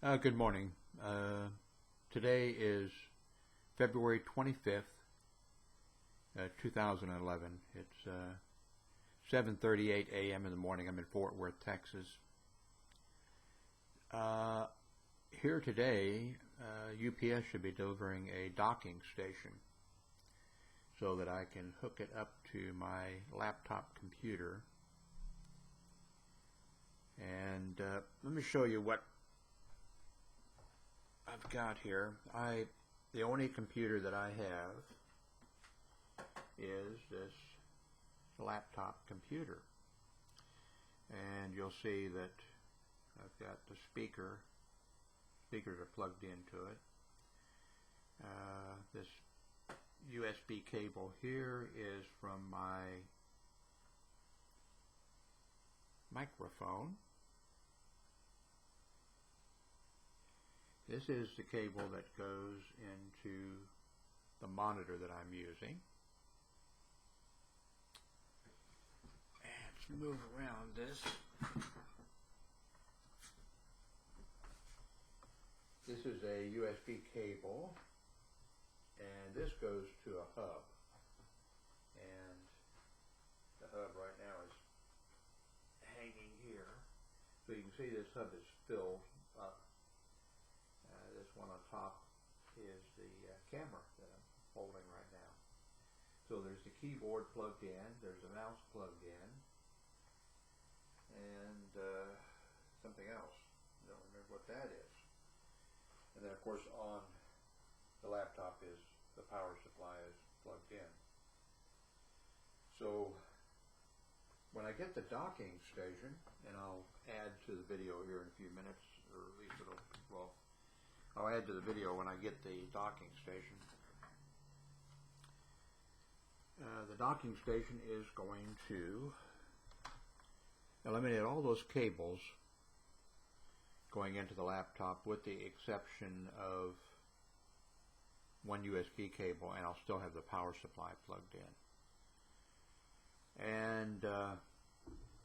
Good morning. Today is February 25th, 2011. It's 7:38 a.m. in the morning. I'm in Fort Worth, Texas. Here today, UPS should be delivering a docking station so that I can hook it up to my laptop computer. And let me show you what I've got here. The only computer that I have is this laptop computer, and you'll see that I've got the speakers are plugged into it. This USB cable here is from my microphone. This is the cable that goes into the monitor that I'm using. Let's move around this. This is a USB cable, and this goes to a hub. And the hub right now is hanging here. So you can see this hub is filled up. This one on top is the camera that I'm holding right now. So there's the keyboard plugged in, there's the mouse plugged in, and something else. I don't remember what that is. And then of course on the laptop is the power supply is plugged in. So when I get the docking station, and I'll add to the video here in a few minutes, or at least I'll add to the video when I get the docking station. The docking station is going to eliminate all those cables going into the laptop, with the exception of one USB cable, and I'll still have the power supply plugged in. And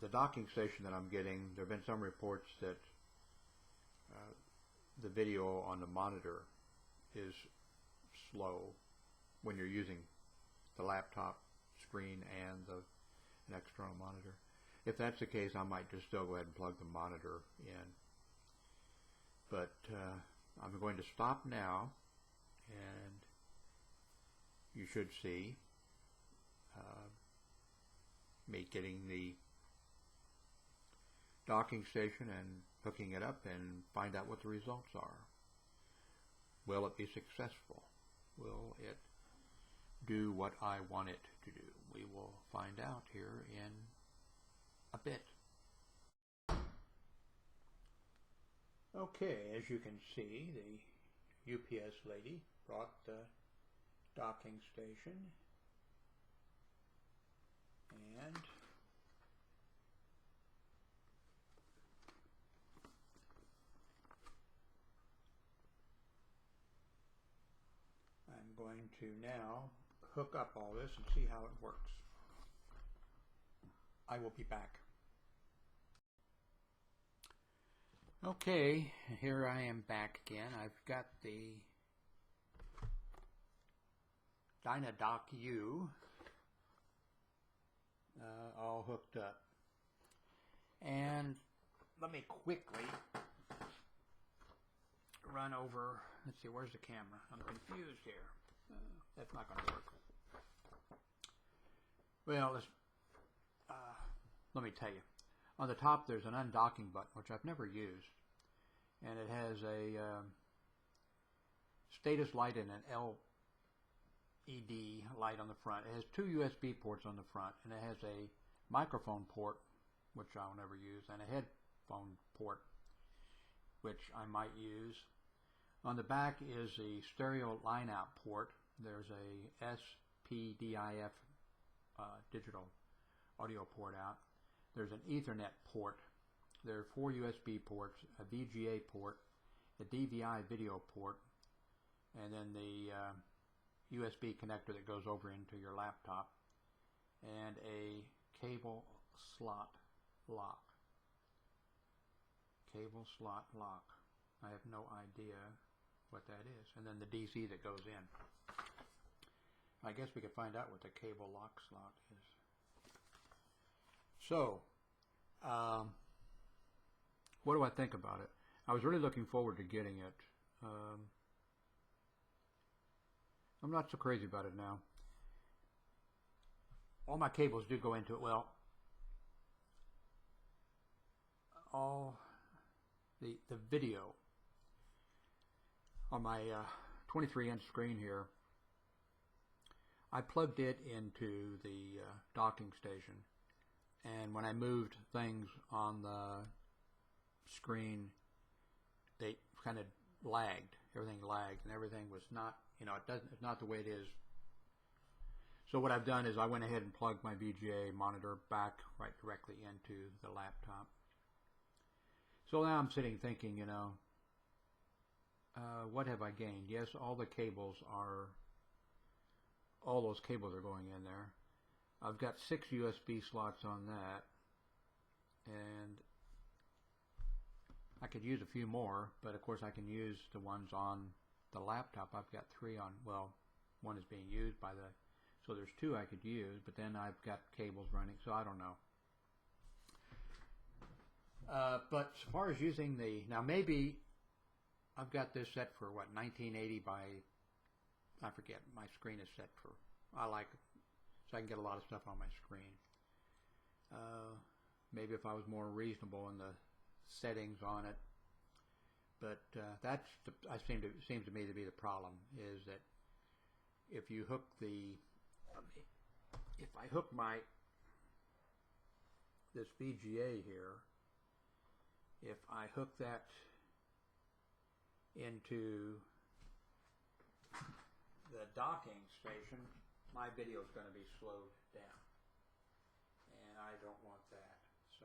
the docking station that I'm getting, there have been some reports that the video on the monitor is slow when you're using the laptop screen and an external monitor. If that's the case, I might just still go ahead and plug the monitor in. But I'm going to stop now, and you should see me getting the docking station and hooking it up and find out what the results are. Will it be successful? Will it do what I want it to do? We will find out here in a bit. Okay, as you can see, the UPS lady brought the docking station, and I'm going to now hook up all this and see how it works. I will be back. Okay, here I am back again. I've got the Dynadock U all hooked up. And let me quickly run over. Let's see, where's the camera? I'm confused here. That's not going to work. Well, let me tell you. On the top there's an undocking button, which I've never used. And it has a status light and an LED light on the front. It has two USB ports on the front, and it has a microphone port, which I'll never use, and a headphone port, which I might use. On the back is the stereo line out port. There's a SPDIF digital audio port out. There's an Ethernet port. There are 4 USB ports, a VGA port, a DVI video port, and then the USB connector that goes over into your laptop, and a cable slot lock. Cable slot lock. I have no idea what that is. And then the DC that goes in. I guess we could find out what the cable lock slot is. So, what do I think about it? I was really looking forward to getting it. I'm not so crazy about it now. All my cables do go into it. Well, all the video on my 23-inch screen here, I plugged it into the docking station, and when I moved things on the screen, they kind of lagged. Everything lagged, and everything was not, it's not the way it is. So what I've done is I went ahead and plugged my VGA monitor back right directly into the laptop. So now I'm sitting thinking, what have I gained? Yes, all those cables are going in there. I've got 6 USB slots on that, and I could use a few more, but of course I can use the ones on the laptop. I've got 3 on, well, one is being used by so there's 2 I could use, but then I've got cables running, so I don't know. But as far as using now maybe I've got this set for what, 1980 by, I forget, my screen is set for, I like it, so I can get a lot of stuff on my screen. Maybe if I was more reasonable in the settings on it, but that's seems to me to be the problem, is that if you hook if I hook this VGA here, if I hook that into the docking station, my video is going to be slowed down, and I don't want that. So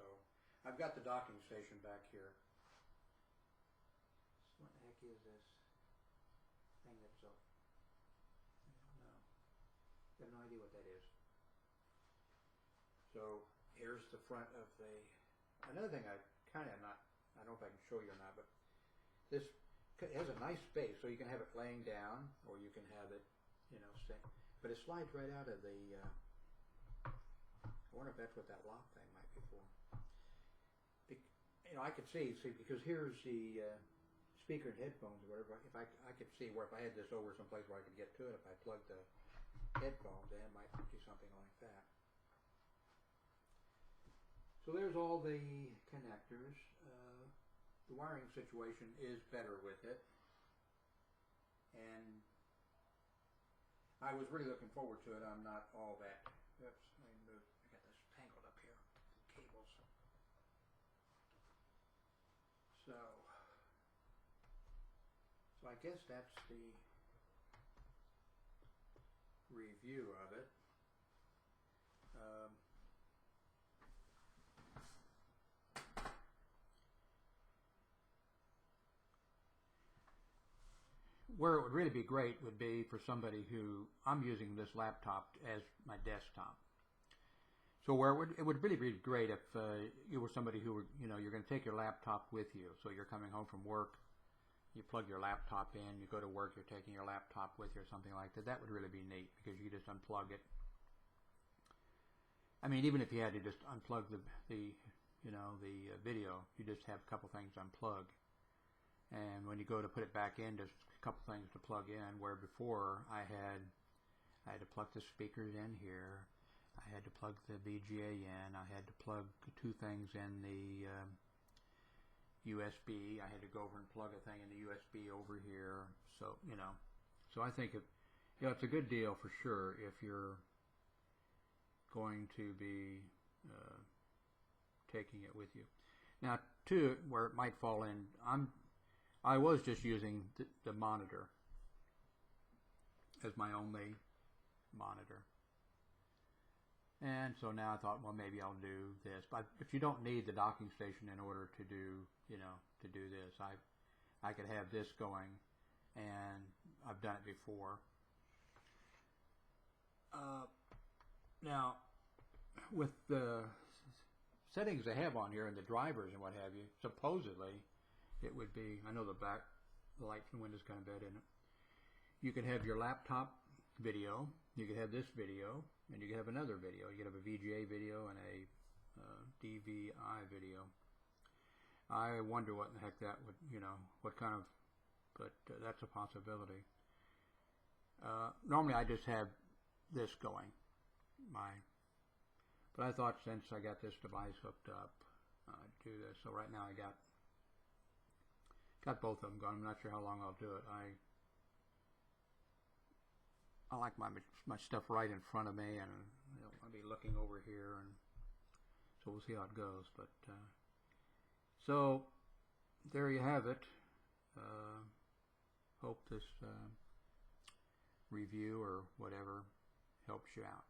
I've got the docking station back here. So what the heck is this thing that's up? I don't know. I have no idea what that is. So here's the front of another thing I don't know if I can show you or not, but this has a nice space, so you can have it laying down, or you can have it, but it slides right out of the, I wonder if that's what that lock thing might be for. I could see, because here's the speaker and headphones or whatever. If I could see where if I had this over someplace where I could get to it, if I plugged the headphones in, it might do something like that. So there's all the connectors. The wiring situation is better with it, and I was really looking forward to it. I'm not all that. Oops, let me move. I got this tangled up here, cables. So I guess that's the review of it. Where it would really be great would be for somebody who, I'm using this laptop as my desktop. So where it would really be great if you were somebody who you're going to take your laptop with you. So you're coming home from work, you plug your laptop in, you go to work, you're taking your laptop with you or something like that. That would really be neat, because you just unplug it. I mean, even if you had to just unplug the video, you just have a couple things unplugged. And when you go to put it back in, there's a couple things to plug in, where before I had to plug the speakers in here, I had to plug the VGA in, I had to plug 2 things in the USB, I had to go over and plug a thing in the USB over here. So, so I think it's a good deal for sure if you're going to be taking it with you. Now, too, where it might fall in, I was just using the monitor as my only monitor. And so now I thought, well, maybe I'll do this. But you don't need the docking station in order to do, to do this. I could have this going, and I've done it before. Now, with the settings they have on here and the drivers and what have you, supposedly it would be, I know the light from the window is kind of bad in it. You could have your laptop video, you could have this video, and you could have another video. You could have a VGA video and a DVI video. I wonder what in the heck that would, what kind of, but that's a possibility. Normally I just have this going, but I thought since I got this device hooked up, I'd do this. So right now I got both of them going. I'm not sure how long I'll do it. I like my stuff right in front of me, and I'll be looking over here, and so we'll see how it goes. But so there you have it. Hope this review or whatever helps you out.